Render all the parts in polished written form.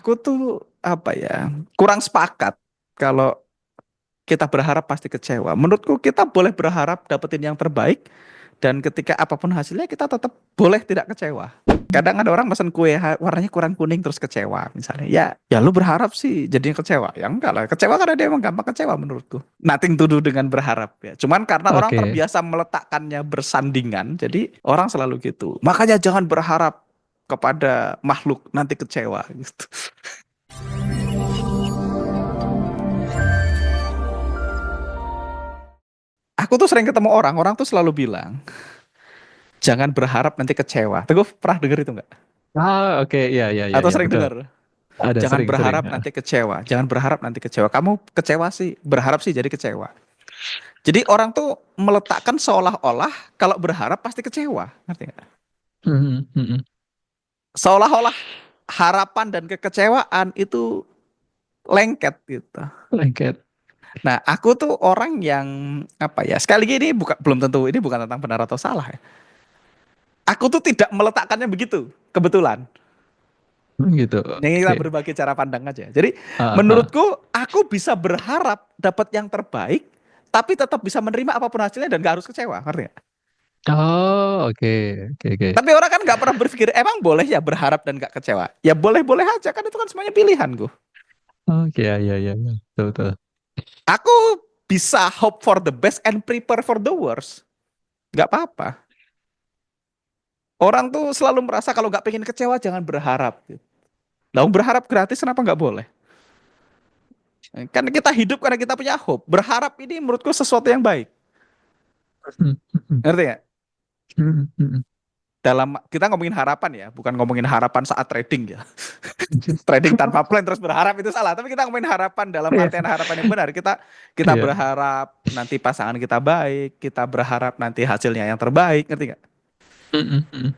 Aku tuh apa ya, kurang sepakat kalau kita berharap pasti kecewa. Menurutku kita boleh berharap dapetin yang terbaik dan ketika apapun hasilnya kita tetap boleh tidak kecewa. Kadang ada orang pesan kue warnanya kurang kuning terus kecewa misalnya. Ya lu berharap sih jadinya kecewa. Ya enggak lah, kecewa karena dia emang gampang kecewa menurutku. Nothing to do dengan berharap ya. Cuman karena orang Oke. terbiasa meletakkannya bersandingan, jadi orang selalu gitu. Makanya jangan berharap kepada makhluk nanti kecewa gitu. Aku tuh sering ketemu orang tuh selalu bilang, jangan berharap nanti kecewa. Teguh pernah denger itu nggak? Oke, iya, iya, iya, Atau iya, sering betul. denger? Ada Jangan sering-sering. berharap nanti kecewa. Jangan berharap nanti kecewa. Kamu kecewa sih, berharap sih jadi kecewa. Jadi orang tuh meletakkan seolah-olah kalau berharap pasti kecewa. Ngerti nggak? Mhm, mhm. Seolah-olah harapan dan kekecewaan itu lengket gitu. Lengket. Nah, aku tuh orang yang apa ya? Sekali lagi ini bukan belum tentu ini bukan tentang benar atau salah ya. Aku tuh tidak meletakkannya begitu, kebetulan. Gitu. Ini kita Oke. berbagi cara pandang aja. Jadi Ah, ah. menurutku aku bisa berharap dapat yang terbaik, tapi tetap bisa menerima apapun hasilnya dan gak harus kecewa, ngerti nggak? Oh, oke, oke, oke. Tapi orang kan nggak pernah berpikir emang boleh ya berharap dan gak kecewa. Ya boleh-boleh aja kan itu kan semuanya pilihan gue. Oke, ya, ya, ya, ya. Betul, betul. Aku bisa hope for the best and prepare for the worst. Nggak apa-apa. Orang tuh selalu merasa kalau nggak pengen kecewa jangan berharap. Nah, berharap gratis kenapa nggak boleh? Kan kita hidup karena kita punya hope. Berharap ini menurutku sesuatu yang baik. Mhm, mhm, Ngerti nggak? mhm, mhm. Dalam kita ngomongin harapan ya, bukan ngomongin harapan saat trading ya. Trading tanpa plan terus berharap itu salah, tapi kita ngomongin harapan dalam Iya, artian harapan yang benar. Kita iya. berharap nanti pasangan kita baik, kita berharap nanti hasilnya yang terbaik, ngerti nggak? Mhm, mhm.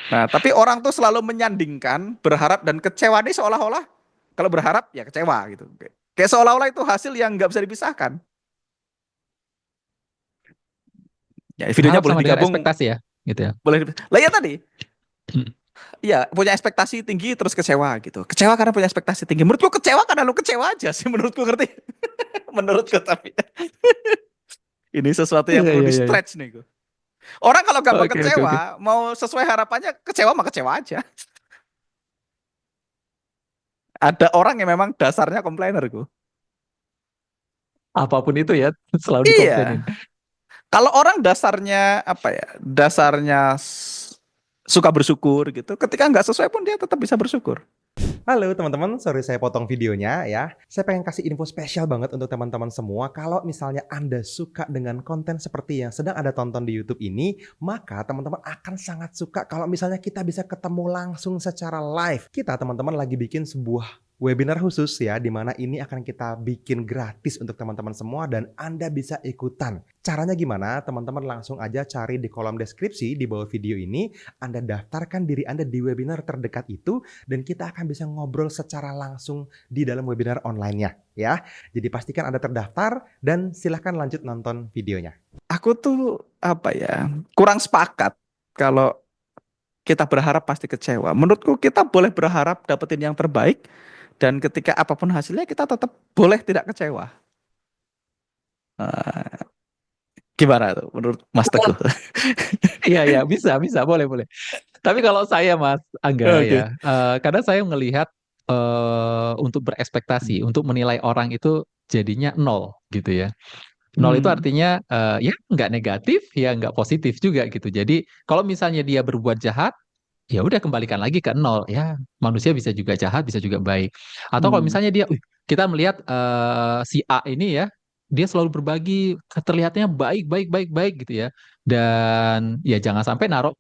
Nah, tapi orang tuh selalu menyandingkan berharap dan kecewa ini seolah-olah kalau berharap ya kecewa gitu. Kayak seolah-olah itu hasil yang nggak bisa dipisahkan. Ya, videonya Berharap boleh sama dengan digabung, ekspektasi ya, gitu ya. boleh. Lah ya tadi, Mhm. iya, punya ekspektasi tinggi terus kecewa gitu. Kecewa karena punya ekspektasi tinggi. Menurutku kecewa karena lu kecewa aja sih menurutku ngerti. Menurutku tapi ini sesuatu yang Iya, perlu iya, di iya, iya. stretch nih gue. Orang kalau gampang Oke, oke, oke. kecewa, mau sesuai harapannya kecewa mah kecewa aja. Ada orang yang memang dasarnya komplainer gue. Apapun itu ya, selalu Iya. dikomplainin. Kalau orang dasarnya apa ya? Dasarnya suka bersyukur gitu. Ketika nggak sesuai pun dia tetap bisa bersyukur. Halo teman-teman, sorry saya potong videonya ya. Saya pengen kasih info spesial banget untuk teman-teman semua. Kalau misalnya Anda suka dengan konten seperti yang sedang Anda tonton di YouTube ini, maka teman-teman akan sangat suka kalau misalnya kita bisa ketemu langsung secara live. Kita teman-teman lagi bikin sebuah webinar khusus ya, di mana ini akan kita bikin gratis untuk teman-teman semua dan Anda bisa ikutan. Caranya gimana? Teman-teman langsung aja cari di kolom deskripsi di bawah video ini. Anda daftarkan diri Anda di webinar terdekat itu dan kita akan bisa ngobrol secara langsung di dalam webinar online-nya ya. Jadi pastikan Anda terdaftar dan silahkan lanjut nonton videonya. Aku tuh apa ya? Kurang sepakat kalau kita berharap pasti kecewa. Menurutku kita boleh berharap dapetin yang terbaik dan ketika apapun hasilnya kita tetap boleh tidak kecewa. Eh, Gimana tuh menurut Mas Teguh? Iya, iya, bisa, bisa, boleh, boleh. Tapi kalau saya, Mas Angga ya, Oke. kadang saya melihat untuk berekspektasi, untuk menilai orang itu jadinya nol gitu ya. Nol itu Hmm. artinya ya nggak negatif, ya nggak positif juga gitu. Jadi kalau misalnya dia berbuat jahat, ya udah kembalikan lagi ke nol. Ya manusia bisa juga jahat, bisa juga baik. Atau kalau Hmm. misalnya dia, kita melihat si A ini ya, dia selalu berbagi, terlihatnya baik, baik, baik, baik gitu ya. Dan ya jangan sampai naruh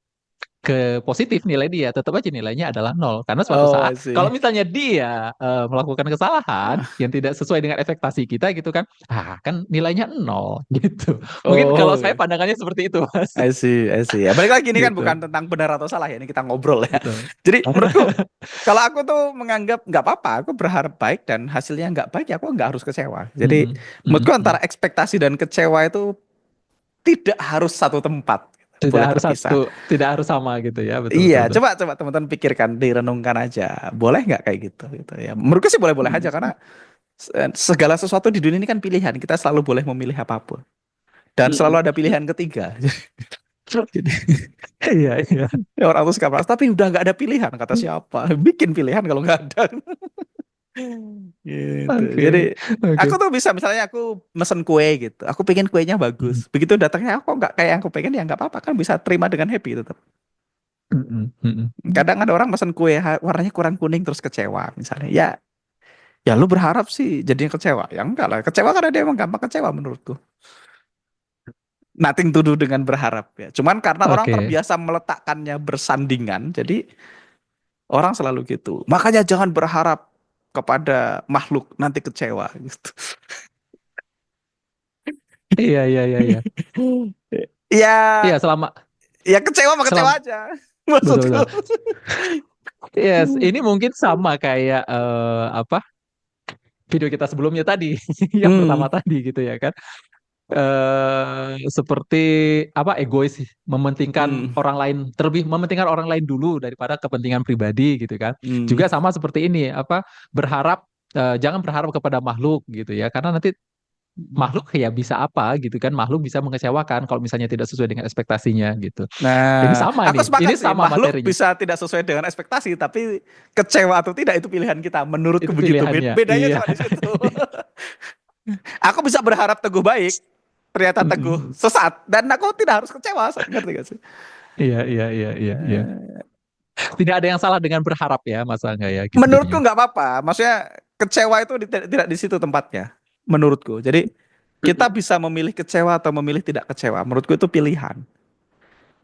ke positif nilai dia, tetap aja nilainya adalah nol. Karena suatu Oh, I saat, kalau see. misalnya dia melakukan kesalahan Ah, yang tidak sesuai dengan ekspektasi kita gitu kan, kan nilainya nol gitu. Mungkin kalau oh, saya oke. pandangannya seperti itu, Mas. I see, I see. Ya, balik lagi ini kan bukan Gitu. tentang benar atau salah ya, ini kita ngobrol ya. Betul. Jadi menurutku kalau aku tuh menganggap nggak apa-apa, aku berharap baik dan hasilnya nggak baik ya aku nggak harus kecewa. Jadi Mm-mm. menurutku Mm-mm. antara ekspektasi dan kecewa itu tidak harus satu tempat. Tidak boleh harus terpisah. satu, tidak harus sama gitu ya, betul betul Iya, betul. coba teman-teman pikirkan, direnungkan aja. Boleh nggak kayak gitu ya. Menurutku sih boleh-boleh aja karena segala sesuatu di dunia ini kan pilihan. Kita selalu boleh memilih apapun. Dan Mm-mm. selalu ada pilihan ketiga. Jadi Iya iya. orang tuh suka merasa, tapi udah nggak ada pilihan. Kata siapa? Bikin pilihan kalau nggak ada. Gitu. Oke Jadi oke. aku tuh bisa misalnya aku mesen kue gitu. Aku pengen kuenya Mm, bagus. Begitu datangnya aku nggak kayak yang aku pengen ya nggak apa-apa kan bisa terima dengan happy tetap. mm, mm, mm. Kadang ada orang mesen kue warnanya kurang kuning terus kecewa misalnya. Ya lu berharap sih jadinya kecewa. Ya enggak lah. Kecewa karena dia emang gampang kecewa menurutku. Nothing to do dengan berharap ya. Cuman karena orang Oke. terbiasa meletakkannya bersandingan, jadi orang selalu gitu. Makanya jangan berharap kepada makhluk nanti kecewa gitu. Iya iya iya iya. Ya, Iya selama ya kecewa mah kecewa selama aja. betul Maksudku. betul. Yes, ini mungkin sama kayak apa video kita sebelumnya tadi, yang Hmm, pertama tadi gitu ya kan. Seperti apa egois sih, mementingkan hmm, orang lain, terlebih mementingkan orang lain dulu daripada kepentingan pribadi gitu kan. hmm. Juga sama seperti ini apa berharap jangan berharap kepada makhluk gitu ya karena nanti makhluk ya bisa apa gitu kan, makhluk bisa mengecewakan kalau misalnya tidak sesuai dengan ekspektasinya gitu. Ini Nah, sama aku nih, ini sepakat sih, sama makhluk materinya, bisa tidak sesuai dengan ekspektasi, tapi kecewa atau tidak itu pilihan kita. Menurutku itu begitu. pilihannya, Bedanya iya. cuma di situ. Aku bisa berharap Teguh baik, ternyata Teguh Mm-mm. sesat, dan aku tidak harus kecewa, ngerti gak sih? Iya iya iya iya iya. Tidak ada yang salah dengan berharap ya, Mas Angga ya gitu Menurutku jadinya. nggak apa-apa, maksudnya kecewa itu tidak di situ tempatnya, menurutku. Jadi kita Mm-mm. bisa memilih kecewa atau memilih tidak kecewa. Menurutku itu pilihan.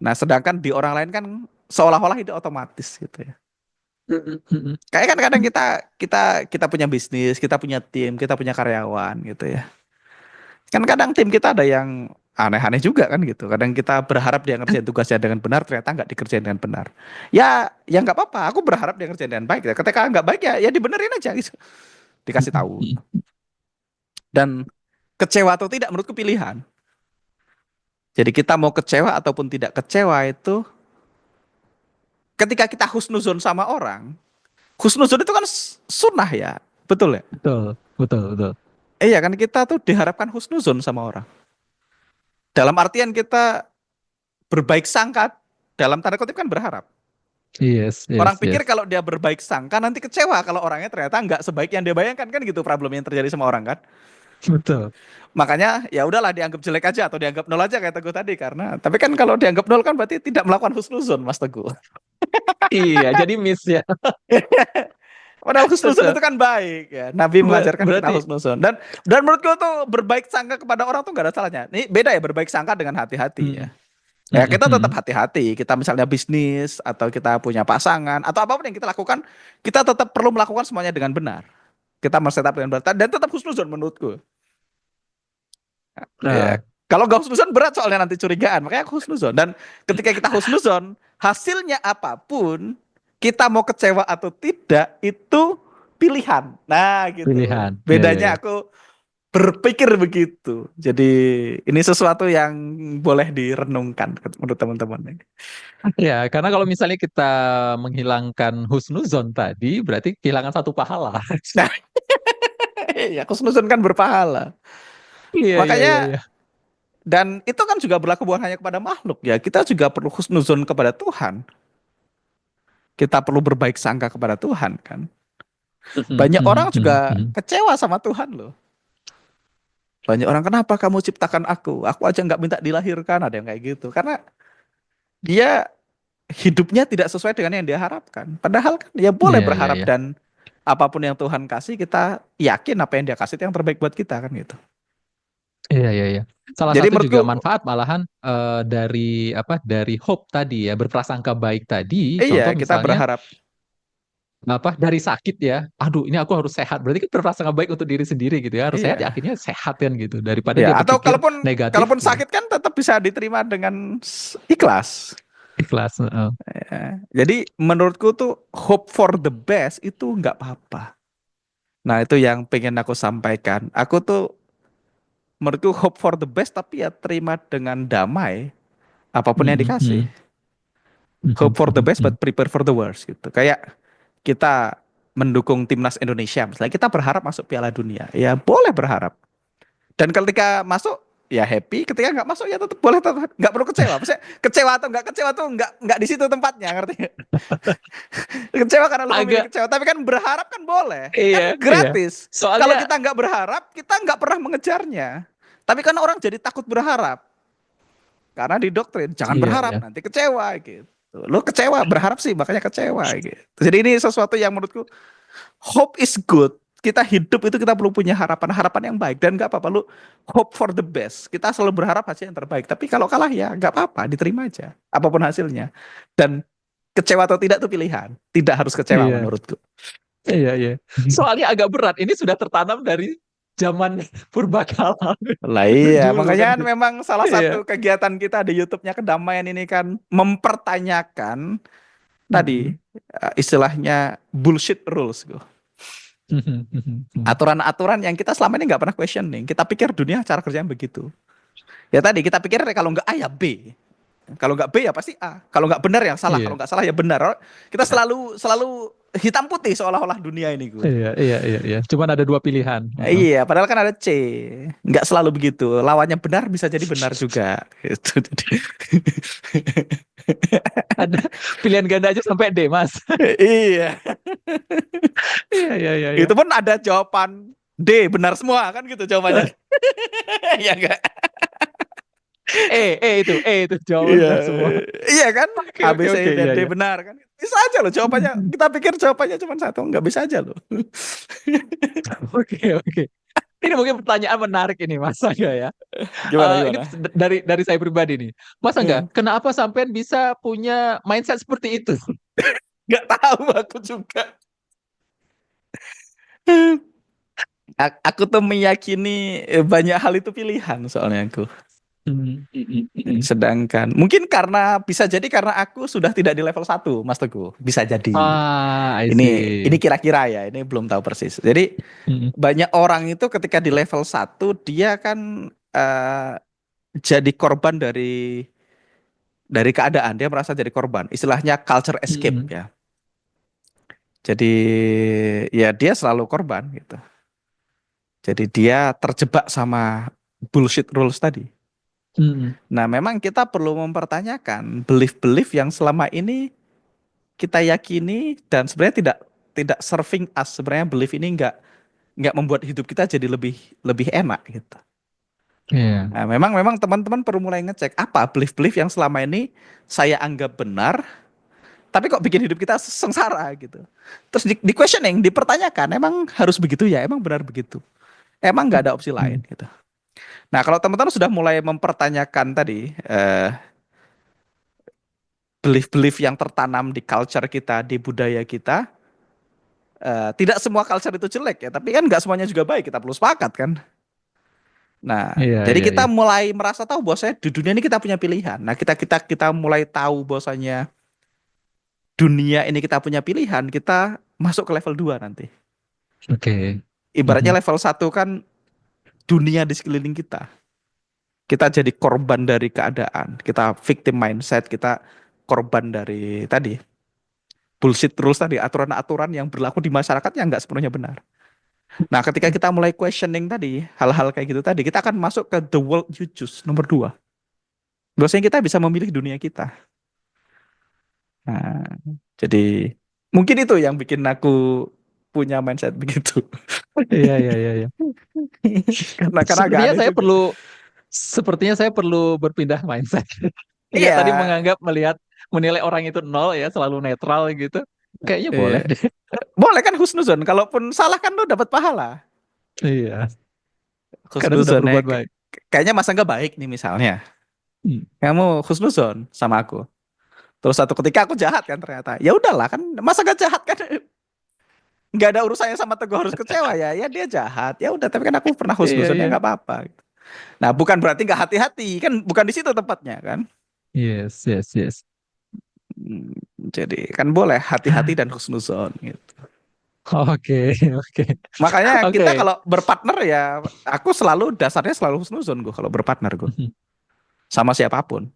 Nah, sedangkan di orang lain kan seolah-olah itu otomatis gitu ya. Mm-mm. Mm-mm. Kayak kan kadang kita kita kita punya bisnis, kita punya tim, kita punya karyawan gitu ya. Kan kadang tim kita ada yang aneh-aneh juga kan gitu. Kadang kita berharap dia ngerjain tugasnya dengan benar, ternyata nggak dikerjain dengan benar. Ya nggak apa-apa. Aku berharap dia ngerjain dengan baik. Ya. Ketika nggak baik ya dibenerin aja gitu. Dikasih tahu. Mm-mm. Dan kecewa atau tidak menurutku pilihan. Jadi kita mau kecewa ataupun tidak kecewa itu ketika kita husnuzon sama orang, husnuzon itu kan sunnah ya, betul ya? Betul, betul, betul. Iya kan kita tuh diharapkan husnuzon sama orang. Dalam artian kita berbaik sangka dalam tanda kutip kan berharap. Yes, Orang yes, pikir yes. kalau dia berbaik sangka nanti kecewa kalau orangnya ternyata nggak sebaik yang dia bayangkan kan gitu problem yang terjadi sama orang kan. Betul. Makanya ya udahlah dianggap jelek aja atau dianggap nol aja kayak Teguh tadi karena tapi kan kalau dianggap nol kan berarti tidak melakukan husnuzon Mas Teguh. Iya, jadi miss ya. Padahal husnuzon Betul. itu kan baik ya. Nabi mengajarkan kita Berarti, husnuzon dan menurutku tuh berbaik sangka kepada orang tuh gak ada salahnya. Ini beda ya berbaik sangka dengan hati-hati ya. mm, Ya kita tetap mm. hati-hati. Kita misalnya bisnis atau kita punya pasangan atau apapun yang kita lakukan, kita tetap perlu melakukan semuanya dengan benar. Kita men-setup dengan benar dan tetap husnuzon menurutku. Ya. Nah, Kalau nggak husnuzon berat soalnya nanti curigaan. Makanya aku husnuzon. Dan ketika kita husnuzon, hasilnya apapun, kita mau kecewa atau tidak, itu pilihan. Nah gitu. pilihan. Ya, ya, Bedanya ya. aku berpikir begitu. Jadi ini sesuatu yang boleh direnungkan menurut teman-teman. Ya, karena kalau misalnya kita menghilangkan husnuzon tadi, berarti kehilangan satu pahala. Nah, ya husnuzon kan berpahala. Iya, iya, iya, Makanya iya. dan itu kan juga berlaku bukan hanya kepada makhluk ya. Kita juga perlu husnuzon kepada Tuhan. Kita perlu berbaik sangka kepada Tuhan kan. Mhm, Banyak mhm, orang mhm, juga mhm. kecewa sama Tuhan loh. Banyak orang kenapa kamu ciptakan aku? Aku aja nggak minta dilahirkan ada yang kayak gitu. Karena dia hidupnya tidak sesuai dengan yang dia harapkan. Padahal kan ya boleh Iya, iya, berharap iya. dan apapun yang Tuhan kasih kita yakin apa yang dia kasih itu yang terbaik buat kita kan gitu. Iya, iya, iya. Salah Jadi satu juga menurutku manfaat malahan dari apa? Dari hope tadi ya, berprasangka baik tadi. iya Contoh kita misalnya berharap apa? Dari sakit ya. Aduh, ini aku harus sehat. Berarti kan berprasangka baik untuk diri sendiri gitu ya. Harus sehat ya iya. akhirnya sehat kan gitu. Daripada Ya dia atau berpikir kalaupun negatif kalaupun gitu. sakit kan tetap bisa diterima dengan ikhlas. Ikhlas. Heeh. Ya. Jadi menurutku tuh hope for the best itu nggak apa-apa. Nah itu yang pengen aku sampaikan. Aku tuh menurutku hope for the best tapi ya terima dengan damai apapun yang dikasih. Hope for the best but prepare for the worst gitu. Kayak kita mendukung timnas Indonesia, misalnya kita berharap masuk Piala Dunia, ya boleh berharap. Dan ketika masuk ya happy, ketika nggak masuk ya tetap boleh, tetap nggak perlu kecewa. Maksudnya kecewa atau nggak kecewa tuh nggak di situ tempatnya, ngerti nggak? Kecewa karena lu memilih Agak kecewa, tapi kan berharap kan boleh, kan iya, iya. gratis. Kalau Soalnya kita nggak berharap, kita nggak pernah mengejarnya. Tapi kan orang jadi takut berharap karena didoktrin jangan iya, berharap iya. nanti kecewa gitu. Lu kecewa berharap sih makanya kecewa gitu. Jadi ini sesuatu yang menurutku hope is good. Kita hidup itu kita perlu punya harapan-harapan yang baik dan nggak apa-apa lu hope for the best. Kita selalu berharap hasil yang terbaik. Tapi kalau kalah ya nggak apa-apa, diterima aja apapun hasilnya. Dan kecewa atau tidak itu pilihan. Tidak harus kecewa Iya, menurutku. iya, iya. Soalnya agak berat. Ini sudah tertanam dari zaman purbakala Lah iya, dulu kan makanya kan gitu. memang salah Iya. satu kegiatan kita di YouTube-nya Kedamaian ini kan mempertanyakan tadi Mhm. istilahnya bullshit rules. Aturan-aturan yang kita selama ini nggak pernah questioning. Kita pikir dunia cara kerjanya begitu. Ya tadi kita pikir kalau nggak A ya B. Kalau nggak B ya pasti A. Kalau nggak benar yang salah. Kalau Iya, nggak salah ya benar. Kita selalu selalu hitam putih seolah-olah dunia ini gue. iya, iya, iya, iya. Cuman ada dua pilihan. Heeh. Iya, padahal kan ada C. Nggak selalu begitu. Lawannya benar bisa jadi benar juga. Gitu. Ada pilihan ganda aja sampai D, Mas. Iya. Iya, iya, iya, iya. Itu pun ada jawaban D benar semua kan gitu jawabannya. Iya enggak? E itu jawaban Iya, benar semua. iya kan? Oke, A, B, oke, C, oke. dan Iya, D iya. benar kan? Bisa aja loh jawabannya. Kita pikir jawabannya cuma satu, nggak bisa aja loh. Oke, oke. Ini mungkin pertanyaan menarik ini, Masa enggak ya? Gimana, Ini gimana? dari saya pribadi nih. Masa enggak? Hmm. Kenapa sampean bisa punya mindset seperti itu? Nggak tahu aku juga. Aku tuh meyakini banyak hal itu pilihan soalnya aku. Hmm, Sedangkan mungkin karena bisa jadi karena aku sudah tidak di level 1, Mas Teguh. Bisa jadi. I Ini see. kira-kira ya, ini belum tahu persis. Jadi Hmm, banyak orang itu ketika di level 1 dia kan jadi korban dari keadaan, dia merasa jadi korban. Istilahnya culture escape hmm, ya. Jadi ya dia selalu korban gitu. Jadi dia terjebak sama bullshit rules tadi. hmm. Nah, memang kita perlu mempertanyakan belief-belief yang selama ini kita yakini dan sebenarnya tidak serving us. Sebenarnya belief ini nggak membuat hidup kita jadi lebih lebih enak gitu. Iya. Nah, memang teman-teman perlu mulai ngecek apa belief-belief yang selama ini saya anggap benar, tapi kok bikin hidup kita sengsara gitu. Terus di questioning, dipertanyakan, emang harus begitu ya? Emang benar begitu? Emang nggak ada opsi lain Hmm, gitu. Nah, kalau teman-teman sudah mulai mempertanyakan tadi belief-belief yang tertanam di culture kita, di budaya kita, tidak semua culture itu jelek ya, tapi kan nggak semuanya juga baik. Kita perlu sepakat kan. Nah, iya, jadi iya, kita iya. mulai merasa tahu bahwasanya di dunia ini kita punya pilihan. Nah, kita mulai tahu bahwasanya dunia ini kita punya pilihan, kita masuk ke level 2 nanti. Oke. Ibaratnya Mhm. level 1 kan dunia di sekeliling kita. Kita jadi korban dari keadaan, kita victim mindset, kita korban dari tadi bullshit rules tadi, aturan-aturan yang berlaku di masyarakat yang nggak sepenuhnya benar. Nah, ketika kita mulai questioning tadi, hal-hal kayak gitu tadi, kita akan masuk ke the world you choose, nomor 2. Bahwasanya kita bisa memilih dunia kita. Nah, jadi mungkin itu yang bikin aku punya mindset begitu. Iya, iya, iya, iya. Karena agak Sepertinya aneh saya juga. perlu sepertinya saya perlu berpindah mindset. Enggak, Iya, tadi menilai orang itu nol ya, selalu netral gitu. Kayaknya boleh iya. deh. Boleh kan husnuzon, kalaupun salah kan lo dapat pahala. Iya, karena sudah Husnuzon, berbuat baik. kayaknya Mas Angga baik nih misalnya. Hmm. Kamu husnuzon sama aku. Terus satu ketika aku jahat kan ternyata. Ya udahlah kan, masa gak jahat kan? Nggak ada urusannya sama Teguh harus kecewa ya. Ya dia jahat. Ya udah, tapi kan aku pernah Iya, husnuzon ya iya. nggak apa-apa. Nah, bukan berarti nggak hati-hati kan? Bukan di situ tempatnya kan? Yes, yes, yes. Hmm, jadi kan boleh hati-hati dan husnuzon gitu. Oke, oke. Makanya kita Oke. kalau berpartner ya, aku selalu dasarnya selalu husnuzon gue kalau berpartner gue sama siapapun.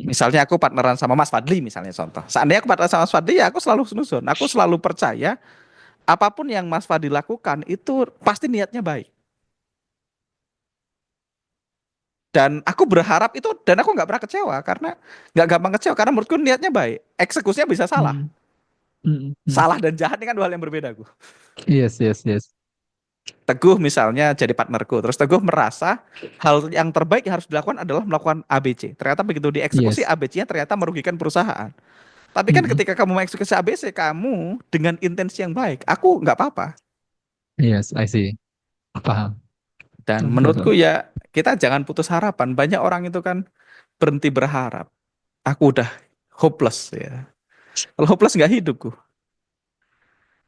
Misalnya aku partneran sama Mas Fadli misalnya contoh. Seandainya aku partneran sama Mas Fadli ya aku selalu sunuzon. Aku selalu percaya apapun yang Mas Fadli lakukan itu pasti niatnya baik. Dan aku berharap itu dan aku nggak pernah kecewa karena nggak gampang kecewa karena menurutku niatnya baik. Eksekusinya bisa salah. Mm, mm, mm. Salah dan jahat ini kan dua hal yang berbeda. Yes, yes, yes. Teguh misalnya jadi partnerku, terus Teguh merasa hal yang terbaik yang harus dilakukan adalah melakukan ABC. Ternyata begitu dieksekusi Yes. ABC-nya ternyata merugikan perusahaan. Tapi kan Mm-mm. ketika kamu mengeksekusi ABC, kamu dengan intensi yang baik, aku nggak apa-apa. Yes, I see. Paham. Dan Betul. menurutku ya kita jangan putus harapan. Banyak orang itu kan berhenti berharap. Aku udah hopeless ya. Kalau hopeless nggak hidupku.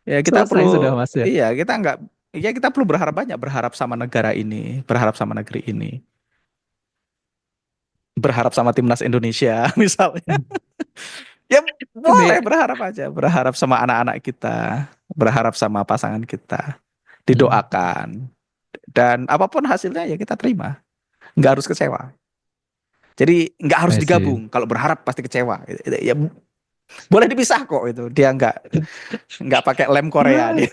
Ya kita Selesai sudah perlu, Mas ya. iya kita nggak, ya kita perlu berharap banyak, berharap sama negara ini, berharap sama negeri ini, berharap sama timnas Indonesia misalnya. Ya boleh Ini berharap aja, berharap sama anak-anak kita, berharap sama pasangan kita, mm, didoakan dan apapun hasilnya ya kita terima, nggak harus kecewa. Jadi nggak harus I see. digabung. Kalau berharap pasti kecewa. Ya boleh dipisah kok itu. Dia nggak pakai lem Korea dia.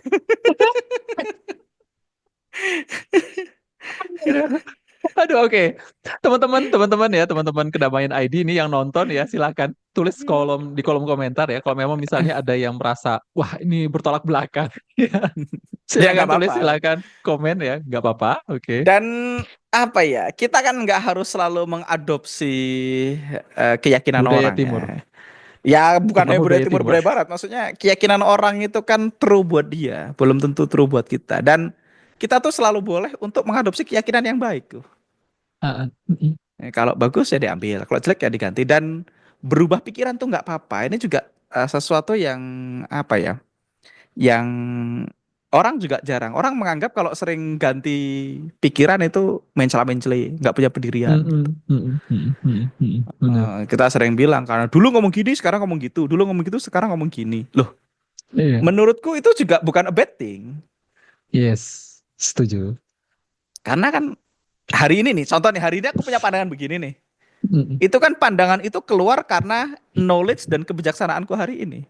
Aduh, oke. Teman-teman ya, teman-teman Kedamaian ID ini yang nonton ya, silakan tulis di kolom komentar ya. Kalau memang misalnya ada yang merasa, wah ini bertolak belakang, ya, Ya silakan nggak tulis, apa-apa. silakan komen ya, nggak apa-apa. Oke. Dan apa ya? Kita kan nggak harus selalu mengadopsi keyakinan Budaya orang Timur, ya. Ya bukan terutama budaya budaya timur Timur. budaya barat, maksudnya keyakinan orang itu kan true buat dia, belum tentu true buat kita. Dan kita tuh selalu boleh untuk mengadopsi keyakinan yang baik tuh. Ah, ah, mm, Kalau bagus ya diambil, kalau jelek ya diganti dan berubah pikiran tuh nggak apa-apa. Ini juga sesuatu yang apa ya? Yang orang juga jarang. Orang menganggap kalau sering ganti pikiran itu mencela-menceli, nggak punya pendirian. benar. Kita sering bilang karena dulu ngomong gini, sekarang ngomong gitu. Dulu ngomong gitu, sekarang ngomong gini. Loh, Iya. menurutku itu juga bukan a bad thing. Yes, setuju. Karena kan hari ini nih, contoh nih, hari ini aku punya pandangan begini nih. Mm, Itu kan pandangan itu keluar karena knowledge dan kebijaksanaanku hari ini.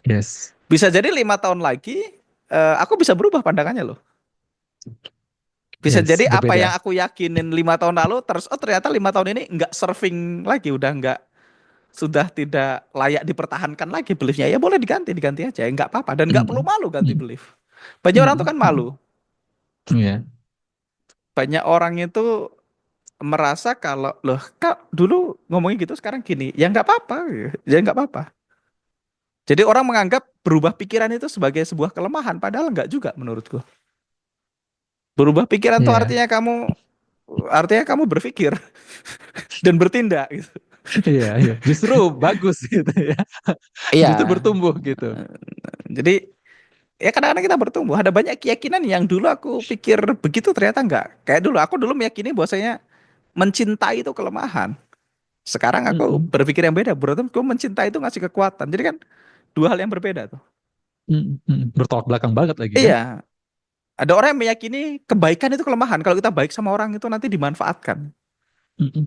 yes. Bisa jadi 5 tahun lagi, aku bisa berubah pandangannya loh. Bisa Yes, jadi apa yang berbeda. aku yakinin 5 tahun lalu, terus oh ternyata 5 tahun ini nggak surfing lagi, udah nggak, sudah tidak layak dipertahankan lagi beliefnya. Ya boleh diganti, diganti aja, nggak apa-apa. Dan nggak perlu Mm, malu ganti mm, belief. Banyak orang tuh mm, kan mm. malu. Iya. Banyak orang itu merasa kalau loh kak dulu ngomongin gitu sekarang gini ya nggak apa-apa ya nggak apa-apa jadi orang menganggap berubah pikiran itu sebagai sebuah kelemahan padahal nggak juga menurutku berubah pikiran tuh Iya. artinya kamu berpikir dan bertindak gitu. Iya, iya. Justru bagus gitu ya. Justru Iya. bertumbuh gitu. Jadi ya kadang-kadang kita bertumbuh ada banyak keyakinan yang dulu aku pikir begitu ternyata nggak kayak dulu aku dulu meyakini bahwasanya mencintai itu kelemahan sekarang aku Mm-mm. berpikir yang beda berarti aku mencintai itu ngasih kekuatan jadi kan dua hal yang berbeda tuh. Mm-mm. Bertolak belakang banget lagi kan? Iya, ada orang yang meyakini kebaikan itu kelemahan. Kalau kita baik sama orang itu nanti dimanfaatkan. Mm-mm.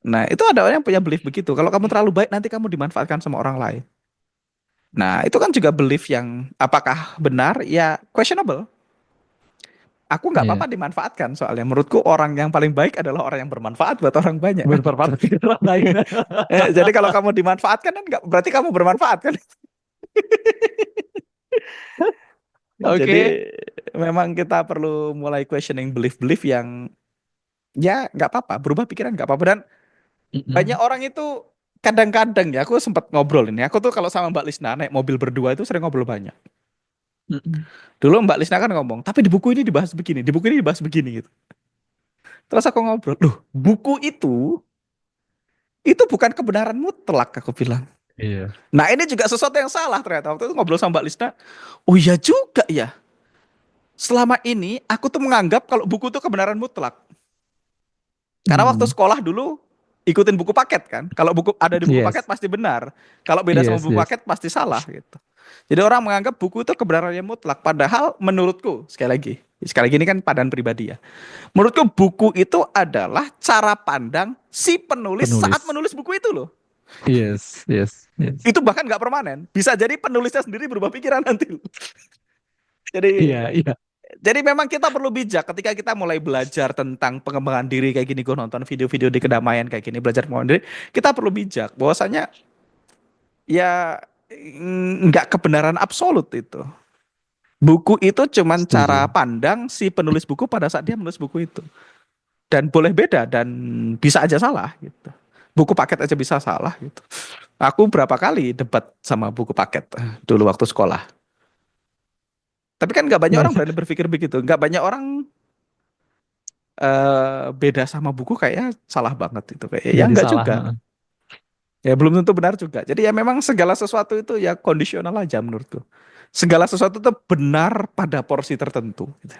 Nah, itu ada orang yang punya belief begitu. Kalau kamu terlalu baik nanti kamu dimanfaatkan sama orang lain. Nah, itu kan juga belief yang apakah benar? Ya questionable. Aku nggak Iya. apa-apa dimanfaatkan soalnya menurutku orang yang paling baik adalah orang yang bermanfaat buat orang banyak. Berpartner orang lain. Jadi kalau kamu dimanfaatkan kan nggak berarti kamu bermanfaat kan? Jadi Oke. memang kita perlu mulai questioning belief-belief yang ya nggak apa-apa, berubah pikiran nggak apa-apa dan banyak Mm-mm. orang itu kadang-kadang ya aku sempat ngobrol ini. Aku tuh kalau sama Mbak Lisna naik mobil berdua itu sering ngobrol banyak. Mm-mm. Dulu Mbak Lisna kan ngomong, tapi di buku ini dibahas begini, di buku ini dibahas begini gitu. Terus aku ngobrol, loh buku itu bukan kebenaran mutlak aku bilang. Iya. Nah ini juga sesuatu yang salah ternyata. Waktu itu ngobrol sama Mbak Lisna, oh iya juga ya. Selama ini aku tuh menganggap kalau buku itu kebenaran mutlak. Karena waktu Mm. sekolah dulu ikutin buku paket kan. Kalau buku ada di buku paket Yes. pasti benar. Kalau beda sama Yes, buku yes. paket pasti salah gitu. Jadi orang menganggap buku itu kebenarannya mutlak. Padahal menurutku sekali lagi Sekali gini kan pandangan pribadi ya. Menurutku buku itu adalah cara pandang si penulis saat Penulis. menulis buku itu loh. Yes, yes, yes. Itu bahkan nggak permanen. Bisa jadi penulisnya sendiri berubah pikiran nanti loh. Jadi Iya, iya. jadi memang kita perlu bijak ketika kita mulai belajar tentang pengembangan diri kayak gini. Gue nonton video-video di kedamaian kayak gini, belajar pengembangan diri. Kita perlu bijak bahwasanya ya nggak kebenaran absolut itu. Buku itu cuman cara Setuju. pandang si penulis buku pada saat dia menulis buku itu. Dan boleh beda dan bisa aja salah gitu. Buku paket aja bisa salah gitu. Aku berapa kali debat sama buku paket dulu waktu sekolah. Tapi kan nggak banyak orang Banyak. berani berpikir begitu. Nggak banyak orang beda sama buku kayaknya salah banget itu. Kayak ya Jadi nggak salah. juga. Heeh. Ya belum tentu benar juga. Jadi ya memang segala sesuatu itu ya kondisional aja menurutku. Segala sesuatu itu benar pada porsi tertentu. Gitu.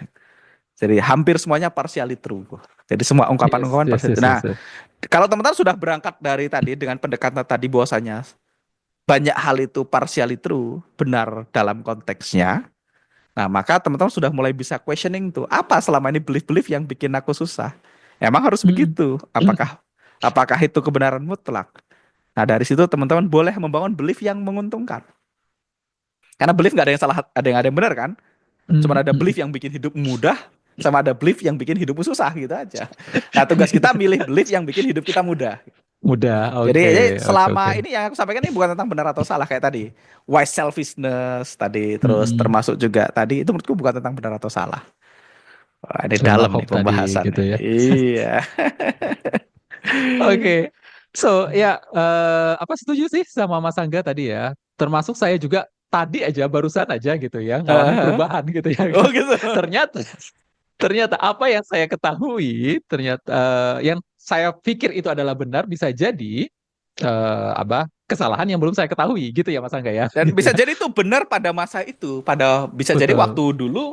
Jadi hampir semuanya partially true. Jadi semua Yes, ungkapan-ungkapan yes, partially yes, true. Nah, yes, yes. kalau teman-teman sudah berangkat dari tadi dengan pendekatan tadi bahwasanya banyak hal itu partially true, benar dalam konteksnya. Nah, maka teman-teman sudah mulai bisa questioning tuh, apa selama ini belief-belief yang bikin aku susah? Emang harus Mm. begitu? Apakah itu kebenaran mutlak? Nah, dari situ teman-teman boleh membangun belief yang menguntungkan. Karena belief nggak ada yang salah, ada yang benar kan? Cuma Mm, ada mm. belief yang bikin hidup mudah, sama ada belief yang bikin hidupmu susah gitu aja. Nah, tugas kita milih belief yang bikin hidup kita mudah. Mudah. Jadi Oke, oke, oke. selama ini yang aku sampaikan ini bukan tentang benar atau salah kayak tadi. Wise selfishness tadi, terus Mm-mm. termasuk juga tadi itu menurutku bukan tentang benar atau salah. Wah, ini Cuma dalam nih hope tadi gitu pembahasannya. ya. Iya. Oke. So, ya apa setuju sih sama Mas Angga tadi ya. Termasuk saya juga tadi aja barusan aja gitu ya ngalamin Aha. perubahan gitu ya. Oh gitu. Ternyata ternyata apa yang saya ketahui ternyata yang saya pikir itu adalah benar bisa jadi apa kesalahan yang belum saya ketahui gitu ya Mas Angga ya. Dan Gitu bisa ya. jadi itu benar pada masa itu, bisa jadi Betul. waktu dulu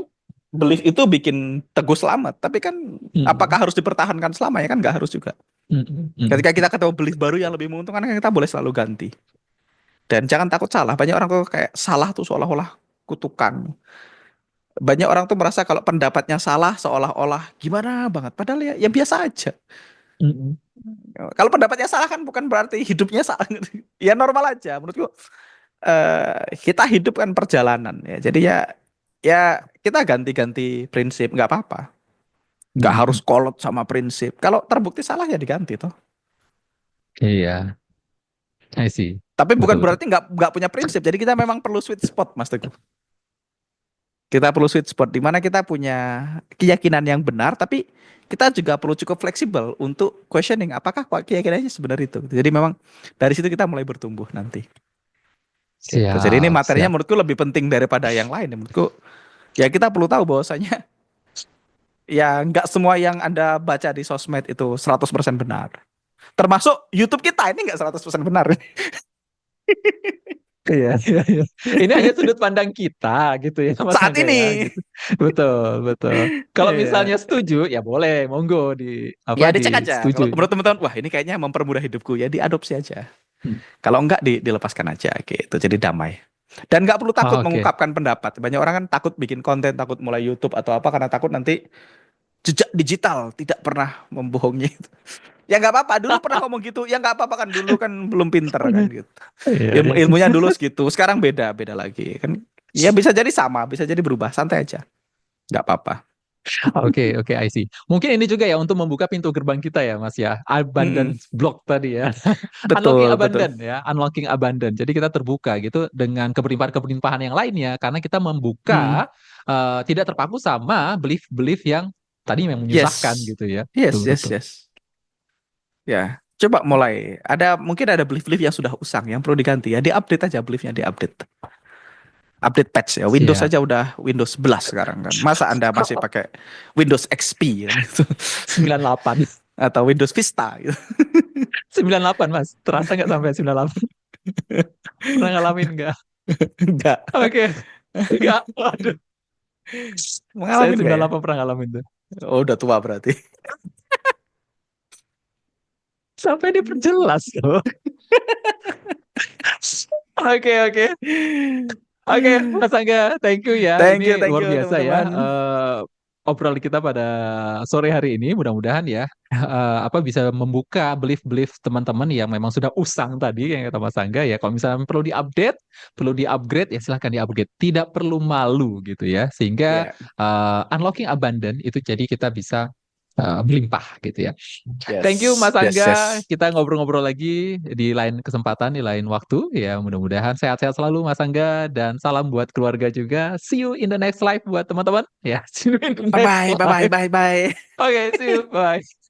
belief itu bikin Teguh selamat. Tapi kan Mm, apakah harus dipertahankan selamanya kan nggak harus juga. mm, mm, Ketika kita ketemu belief baru yang lebih menguntungkan kan kita boleh selalu ganti. Dan jangan takut salah. Banyak orang tuh kayak salah tuh seolah-olah kutukan. Banyak orang tuh merasa kalau pendapatnya salah seolah-olah gimana banget. Padahal ya biasa aja. mm, mm. Kalau pendapatnya salah kan bukan berarti hidupnya salah. Ya normal aja. Menurutku kita hidup kan perjalanan ya. Jadi ya kita ganti-ganti prinsip nggak apa-apa. Nggak harus Mm, kolot sama prinsip. Kalau terbukti salah ya diganti toh. iya, I see. Tapi bukan Betul, betul. berarti nggak punya prinsip. Jadi kita memang perlu sweet spot, Mas Teguh. Kita perlu sweet spot di mana kita punya keyakinan yang benar, tapi kita juga perlu cukup fleksibel untuk questioning apakah keyakinannya sebenarnya itu. Jadi memang dari situ kita mulai bertumbuh nanti. Gitu. Jadi ini Siap, materinya siap. menurutku lebih penting daripada yang lain. Ya. Menurutku ya kita perlu tahu bahwasanya ya nggak semua yang Anda baca di sosmed itu 100% benar. Termasuk YouTube kita ini nggak 100% benar. Iya, iya, iya. Ini hanya sudut pandang kita gitu ya Mas Saat Angga ini. ya gitu. Betul, betul. Kalau Iya. misalnya setuju ya boleh, monggo di apa Ya di dicek aja. setuju. Kalau menurut teman-teman, wah ini kayaknya mempermudah hidupku ya diadopsi aja. Hmm. Kalau enggak dilepaskan aja gitu. Jadi damai. Dan nggak perlu takut Oke. mengungkapkan pendapat. Banyak orang kan takut bikin konten, takut mulai YouTube atau apa karena takut nanti jejak digital tidak pernah membohongi. Ya nggak apa-apa. Dulu pernah ngomong gitu. Ya nggak apa-apa kan dulu kan belum pinter kan gitu. Iya, iya. Ilmunya dulu segitu. Sekarang beda, beda lagi kan. Ya bisa jadi sama, bisa jadi berubah. Santai aja. Nggak apa-apa. Oke, oke, I see. Mungkin ini juga ya untuk membuka pintu gerbang kita ya, Mas ya. Mm-mm. Abundance block tadi ya. Unlocking Betul, betul. abundant ya, unlocking abundant. Jadi kita terbuka gitu dengan keberimpahan-keberimpahan yang lainnya karena kita Mm. membuka tidak terpaku sama belief-belief yang tadi memang menyusahkan Yes. gitu ya. Yes, Betul, yes, betul. yes. Ya, coba mulai. Mungkin ada belief-belief yang sudah usang, yang perlu diganti ya. Di-update aja beliefnya, di-update. Update patch ya. Windows Siap. aja udah Windows 11 sekarang kan. Masa Anda masih pakai Windows XP gitu. 98. Atau Windows Vista gitu. 98 Mas. Terasa nggak sampai 98? Pernah ngalamin nggak? Enggak. Oke. Nggak. Waduh. Saya Mengalami enggak ya? 98 pernah ngalamin tuh. Oh, udah tua berarti. Sampai diperjelas loh. Oke, oke. Oke, Mas Angga, thank you ya. Thank Ini you luar biasa ya. teman-teman. obrolan kita pada sore hari ini. Mudah-mudahan ya bisa membuka belief-belief teman-teman yang memang sudah usang tadi yang kata Mas Angga ya. Kalau misalnya perlu diupdate, perlu di-upgrade ya silahkan di-upgrade. Tidak perlu malu gitu ya. Sehingga Ya, unlocking abundant itu jadi kita bisa melimpah gitu ya. yes, Thank you Mas yes, Angga. yes. Kita ngobrol-ngobrol lagi di lain kesempatan, di lain waktu. Ya, mudah-mudahan sehat-sehat selalu Mas Angga dan salam buat keluarga juga. See you in the next live buat teman-teman. Ya, see you in the Bye next bye, bye bye, live. bye bye. Oke, see you. Bye.